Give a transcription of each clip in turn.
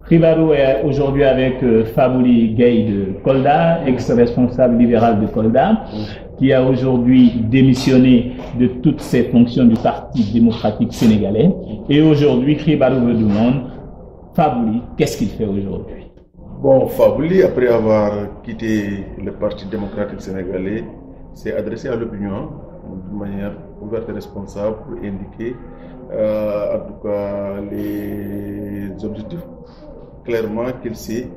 Ribarou est aujourd'hui avec Fabouli Gueye de Kolda, ex-responsable libéral de Kolda, qui a aujourd'hui démissionné de toutes ses fonctions du Parti démocratique sénégalais. Et aujourd'hui, Ribarou me demande, Fabouli, qu'est-ce qu'il fait aujourd'hui? Bon, Fabouli, après avoir quitté le Parti démocratique sénégalais, s'est adressé à l'opinion de manière ouverte et responsable pour indiquer en tout cas les objectifs clairement qu'il s'est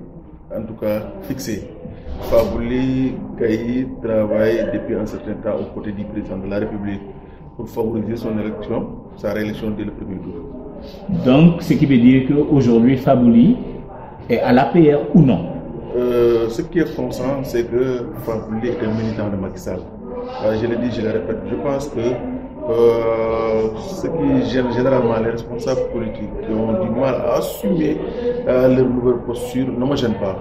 en tout cas fixé. Fabouli Gueye travaille depuis un certain temps aux côtés du président de la République pour favoriser son élection, sa réélection dès le premier tour. Donc, ce qui veut dire qu'aujourd'hui, Fabouli est à l'APR ou non? Ce qui est constant, c'est que Fabouli est un militant de Macky Sall. Je le dis, je le répète, je pense que ce qui gêne généralement les responsables politiques qui ont du mal à assumer leur nouvelle posture ne me gêne pas.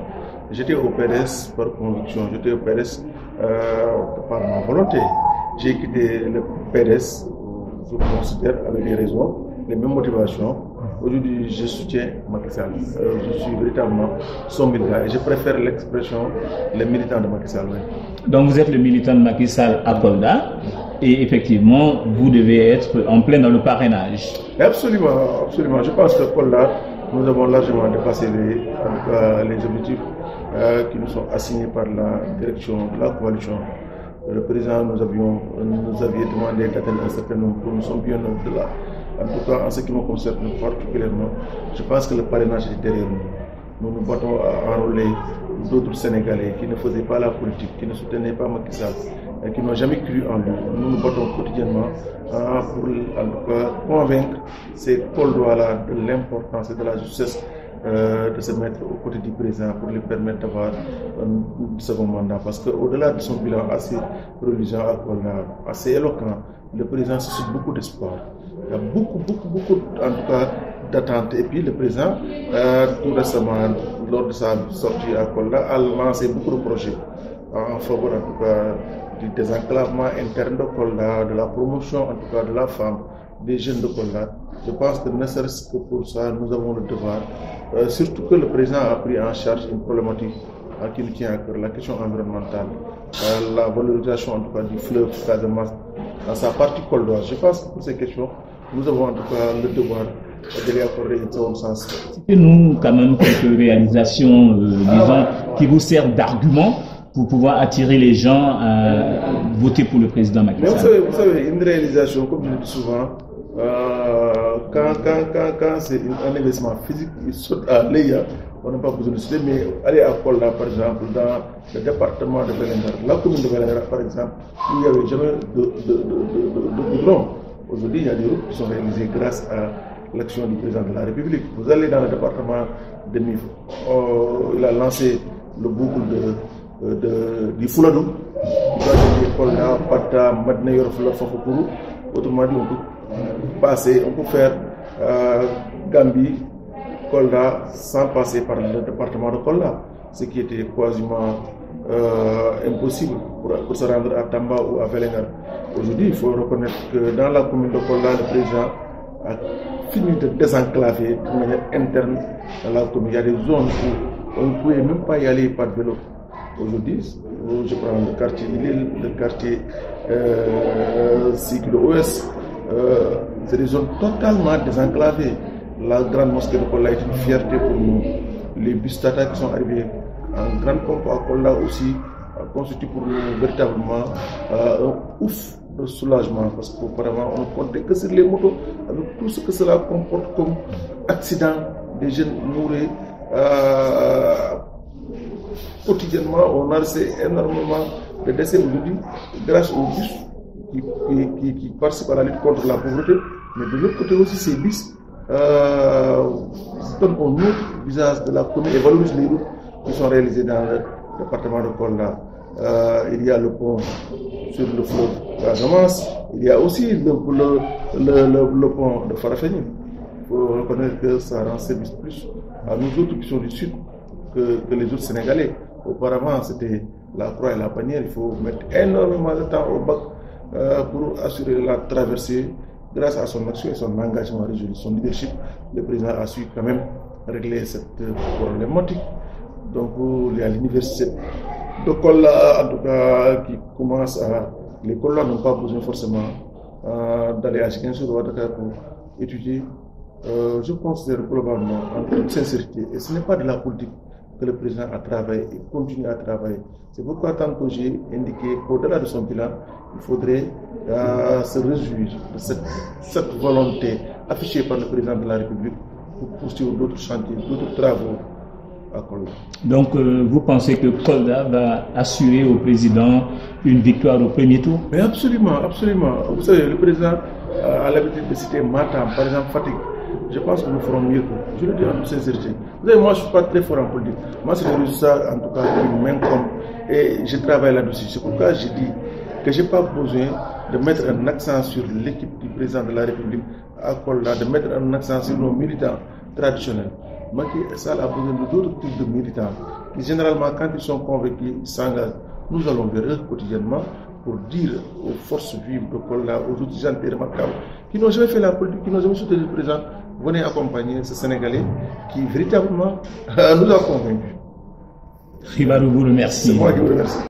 J'étais au PDS par conviction, j'étais au PDS par ma volonté. J'ai quitté le PDS, je considère, avec des raisons, les mêmes motivations. Aujourd'hui, je soutiens Macky Sall. Je suis véritablement son militant et je préfère l'expression les militants de Macky Sall. Donc vous êtes le militant de Macky Sall à Kolda et effectivement, vous devez être en plein dans le parrainage. Absolument, absolument. Je pense que Kolda, nous avons largement dépassé les objectifs qui nous sont assignés par la direction de la coalition. Le président nous avait demandé d'atteindre un certain nombre, nous sommes bien au-delà. En tout cas, en ce qui me concerne particulièrement, je pense que le parrainage est derrière nous. Nous nous battons à enrôler d'autres Sénégalais qui ne faisaient pas la politique, qui ne soutenaient pas Macky Sall, et qui n'ont jamais cru en lui. Nous nous battons quotidiennement pour en tout cas convaincre ces Koldois-là de l'importance et de la justesse de se mettre aux côtés du président pour lui permettre d'avoir un second mandat. Parce qu'au-delà de son bilan assez religieux à Kolda, assez éloquent, le président suscite beaucoup d'espoir. Il y a beaucoup en tout cas d'attentes. Et puis le président, tout récemment, lors de sa sortie à Kolda, a lancé beaucoup de projets en faveur en tout cas du désenclavement interne de Kolda, de la promotion en tout cas de la femme, des jeunes de Kolda. Je pense que ne serait-ce que pour ça, nous avons le devoir, surtout que le président a pris en charge une problématique qui nous tient à cœur, la question environnementale, la valorisation en tout cas du fleuve Casamance dans sa partie coldoise. Je pense que pour ces questions, nous avons en tout cas le devoir de les accorder une seconde sens. Citez-nous quand même quelques réalisations, disons, qui vous servent d'argument pour pouvoir attirer les gens à voter pour le président Macky Sall. Vous savez, une réalisation, comme je le dis souvent, quand c'est un investissement physique, il saute à l'EIA, on n'a pas besoin de citer, mais aller à Kolda, par exemple, dans le département de Vélingara, la commune de Vélingara, par exemple, où il n'y avait jamais de goudron. Aujourd'hui, il y a des routes qui sont réalisées grâce à l'action du président de la République. Vous allez dans le département de Mif, il a lancé le boucle du Fouladou, qui doit être Kolda, Pata, Madnayor, Fafokuru. Autrement dit, on peut faire Gambie, Kolda, sans passer par le département de Kolda, ce qui était quasiment impossible pour se rendre à Tamba ou à Vélingara. Aujourd'hui, il faut reconnaître que dans la commune de Kolda, le président a fini de désenclaver de manière interne dans la commune. Il y a des zones où on ne pouvait même pas y aller par vélo. Aujourd'hui, je prends le quartier Lille, le quartier Cycle Ouest, c'est des zones totalement désenclavées. La grande mosquée de Kolda est une fierté pour nous. Les bus Tata qui sont arrivés en grande pompe à Kolda aussi constituent pour nous véritablement un ouf de soulagement, parce qu'auparavant on ne comptait que sur les motos avec tout ce que cela comporte comme accident, des jeunes mourus. Quotidiennement, on a reçu énormément de décès aujourd'hui grâce aux bus qui participent à la lutte contre la pauvreté, mais de l'autre côté aussi, ces bus donnent un autre visage de la commune et valorisent les routes qui sont réalisées dans le département de Kolda. Il y a le pont sur le fleuve Casamance, il y a aussi le pont de Farafenni. Il faut reconnaître que ça rend service plus à nous autres qui sont du sud que les autres Sénégalais. Auparavant, c'était la croix et la bannière. Il faut mettre énormément de temps au bac pour assurer la traversée. Grâce à son action et son engagement résolu, son leadership, le président a su quand même régler cette problématique. Donc il y a l'université de Kolda, en tout cas, qui commence à... Les Kolda n'ont pas besoin forcément d'aller à Ziguinchor ou à Dakar pour étudier. Je considère globalement, en toute sincérité, et ce n'est pas de la politique que le président a travaillé et continue à travailler. C'est pourquoi tantôt j'ai indiqué qu'au-delà de son bilan, il faudrait se réjouir de cette volonté affichée par le président de la République pour poursuivre d'autres chantiers, d'autres travaux à Kolda. Donc vous pensez que Kolda va assurer au président une victoire au premier tour? Mais absolument, absolument. Vous savez, le président a l'habitude de citer Matam, par exemple Fatick. Je pense que nous ferons mieux que. Je le dis en toute sincérité. Vous savez, moi je ne suis pas très fort en politique. Moi c'est le résultat en tout cas qui m'incombe et je travaille là-dessus. C'est pourquoi je dis que je n'ai pas besoin de mettre un accent sur l'équipe du président de la République à Kolda, de mettre un accent sur nos militants traditionnels. Macky Sall a besoin d'autres types de militants qui généralement quand ils sont convaincus, ils s'engagent. Nous allons vers eux quotidiennement pour dire aux forces vives de Kolda, aux autres gens remarquables qui n'ont jamais fait la politique, qui n'ont jamais soutenu le président, venez accompagner ce Sénégalais qui véritablement nous a convaincus. Khibarou vous remercie. C'est moi qui vous remercie.